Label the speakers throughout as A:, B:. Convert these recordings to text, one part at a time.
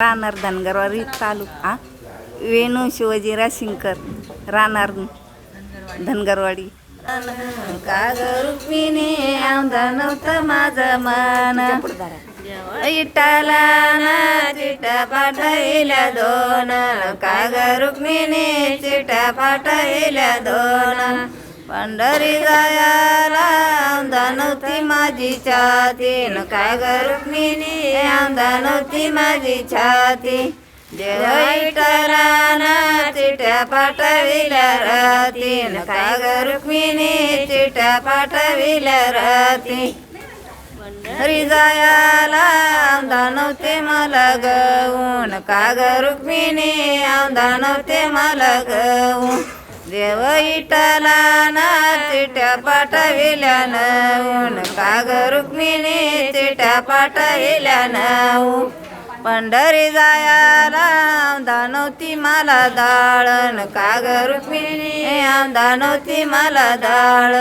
A: राहणार धनगरवाडी तालुका वेणू शिवजीरा शिंकर राहणार धनगरवाडी. का ग रुक्मिणी आमदा नव्हतं माझं मन इटाला ना चिटा पाठविल्या दोन. का ग रुक्मिणी चिटा पाठविल्या दोन. पंढरी जायला आमदा नव्हती माझी छाती. काय ग रुक्मिणी आमदा नव्हती माझी छाती. देव विठ्ठलाना चिट्या पाठविल्या राती. काय ग रुक्मिणी चिट्या पाठविल्या राती. पंढरी जायला आमदा नव्हते मला गवून. का ग रुक्मिणी आमदा नव्हते मला गवून. देव विठ्ठलाना चिट्या पाठविल्या नवून. का ग रुक्मिणी चिट्या पाठविल्या नवून. पंढरी जायला आमदा नव्हती मला दाळण. का ग रुक्मिणी आमदा नव्हती मला दाळ.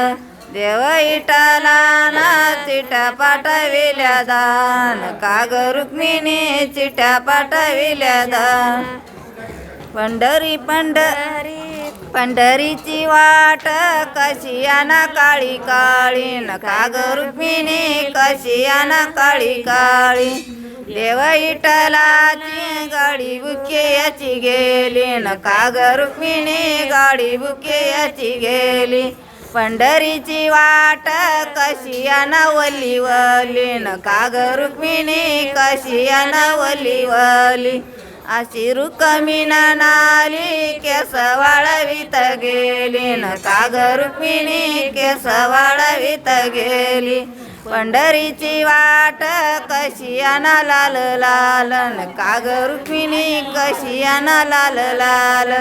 A: देव विठ्ठलाना चिट्या पाठविल्या दान. का ग रुक्मिणी चिट्या पाठविल्या दान. पंढरीची वाट कशी याना काळी काळी. का ग रुक्मिणी कशी याना काळी काळी. देव विठ्ठलाची गाडी बुके गेली. का ग रुक्मिणी गाडी बुके गेली. पंढरीची वाट कशी याना वली वली. का ग रुक्मिणी कशी याना वली वली. अशी रुक्मिणी नाली केस वाळवीत गेली. का ग रुक्मिणी केस वाळवीत गेली. पंढरीची वाट कशी याना लाल लाल. का ग रुक्मिणी कशी याना लाल लाल.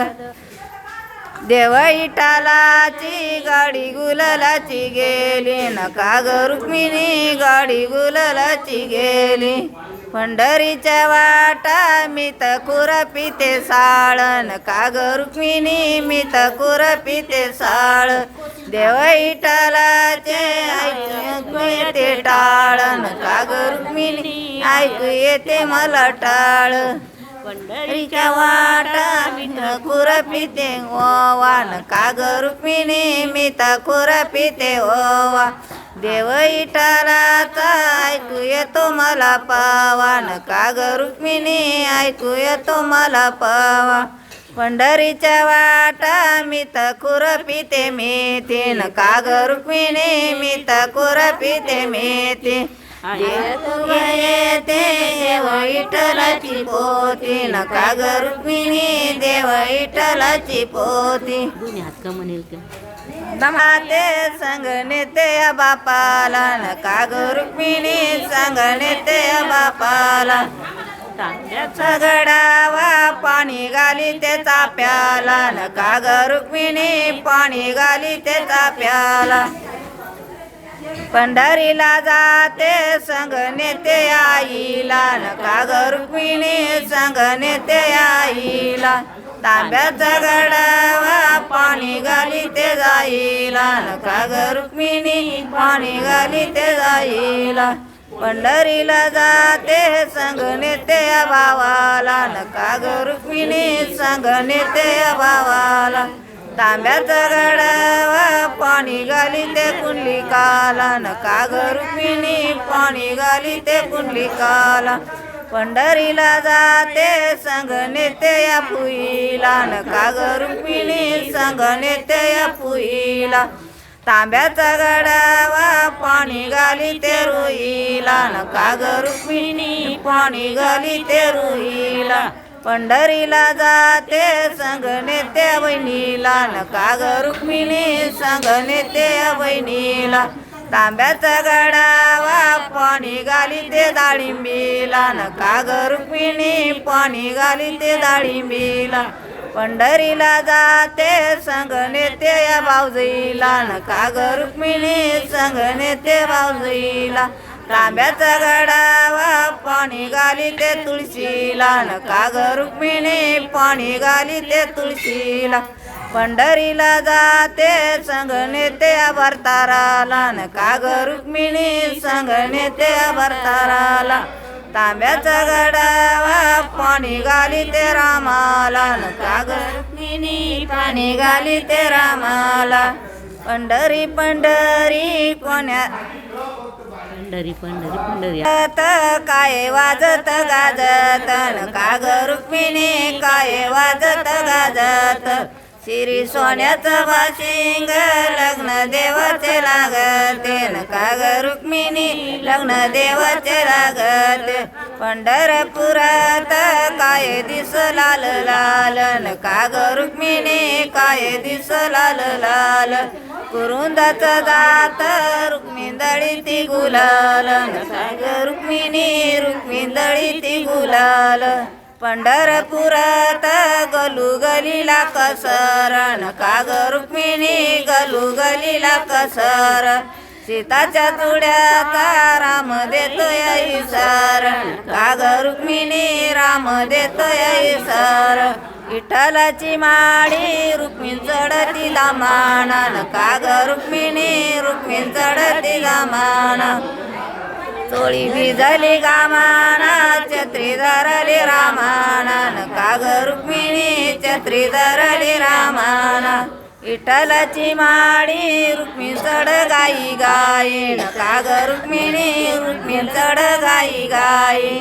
A: देव विठ्ठलाची गाडी गुलालाची गेली. का ग रुक्मिणी गाडी गुलालाची गेली. पंढरीच्या वाटा मी तर खुरपिते साळण. का ग रुक्मिणी मी तर खुरपिते साळ. देव विठ्ठलाचे ऐकू येते टाळण. का ग रुक्मिणी ऐकू येते मला टाळ. पंढरीच्या वाटा मी तर खुरपिते ओवान. का ग रुक्मिणी मी तर खुरपिते ओवा. देव विठ्ठलाचा ऐकू येतो मला पावान. का ग रुक्मिणी ऐकू येतो मला पावा. पंढरीच्या वाटा मी तर खुरपिते मेथीन. का ग रुक्मिणी मी तर खुरपिते मेथी. येते देव विठ्ठलाची पोती. का ग रुक्मिणी देव विठ्ठलाची पोती. दमाते संग नेते बापाला. का ग रुक्मिणी संग नेते बापाला. तांब्याचा गडावा पाणी घाली ते चाप्याला. का ग रुक्मिणी पाणी घाली ते चाप्याला. पंढरीला जाते संग नेते आईला. का ग रुक्मिणी संग नेते आईला. तांब्याचा गडावा पाणी घाली ते जाईला. का ग रुक्मिणी पाणी घाली ते जाईला. पंढरीला जाते संग नेते भावाला. का ग रुक्मिणी संग नेते भावाला. तांब्याचा गडावा पाणी घाली ते कुंडलिकाला. का ग रुक्मिणी पाणी घाली ते कुंडलिकाला. पंढरीला जाते संग नेते या पुईला. का ग रुक्मिणी संग नेते या पुईला. तांब्याचा गडावा पाणी घाली ते रुईला. का ग रुक्मिणी पाणी घाली ते रुईला. पंढरीला जाते संग नेते बहिणीला. का ग रुक्मिणी संग नेते बहिणीला. तांब्याचा गडावा पाणी घाली ते डाळिंबीला. का ग रुक्मिणी पाणी घाली ते डाळिंबीला. पंढरीला जाते संग नेते या भाऊजीला. का ग रुक्मिणी संग नेते भाऊजीला. तांब्याचा गडावा पाणी घाली ते तुळशीला. का ग रुक्मिणी पाणी घाली ते तुळशीला. पंढरीला जाते संग नेते भरताराला. का ग रुक्मिणी संग नेते भरताराला. तांब्याचा गडावा पाणी घाली ते रामाला का ग रुक्मिणी पाणी घाली ते रामाला पंढरी पंढरी कोण्या
B: पंढरी पंढरी पंढरी
A: काय वाजत गाजत का ग रुक्मिणी काय वाजत गाजत श्री सोन्याचं बाशिंग लग्न देवाचे लागते का ग रुक्मिणी लग्न देवाचे लागते पंढरपुरात काय दिस लाल लाल का ग रुक्मिणी काय दिस लाल लाल कुरुंदाचं जात रुक्मिंदळी ती गुलाल का ग रुक्मिणी रुक्मिंदळी ती गुलाल पंढरपुरात गलू गलीला कसरण का ग रुक्मिणी गलू गलीला कसर सीताच्या चुड्याचा राम देतोय इसरण का ग रुक्मिणी राम देतोय इसर विठ्ठलाची माळी रुक्मिण चढती दामाना का ग रुक्मिणी रुक्मिण चढती दामाना चोळी भिजली गामाना छत्री धरली रामाना का ग रुक्मिणी छत्री धरली रामाना विठ्ठलाची माळी रुक्मिण चढ गाई गायीन का ग रुक्मिणी रुक्मिण चढ गाई गाई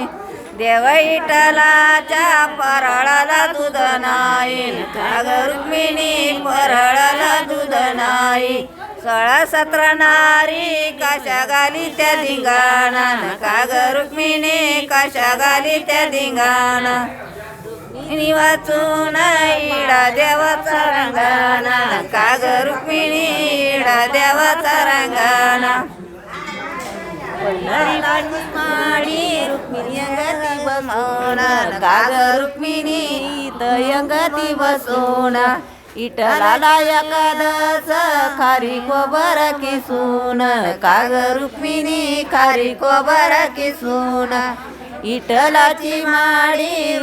A: देव विठ्ठलाच्या परळाला दूध नाही का ग रुक्मिणी परळाला दूध नाही 16-17 नारी काशा गाली त्या धिंगाणा का ग रुक्मिणी काशा गाली त्या धिंगाणा वाचून इडा देवाचा रंगाणा का ग रुक्मिणी इडा देवाचा रंगाणा माळी रुक्मिणी अंगती बसवणार का ग रुक्मिणी अंगती बसवणार विठ्ठलाला एकादश खारी कोबर किसून का ग रुक्मिणी खारी कोबर किसून विठ्ठलाची माळी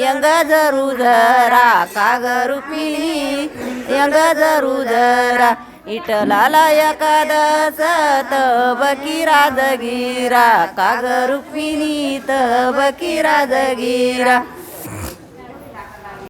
A: यंग जरू जरा का ग रुक्मिणी यंग जरू जरा विठ्ठलाला एकादश तबकी राजगिरा का ग रुक्मिणी तबकी राजगिरा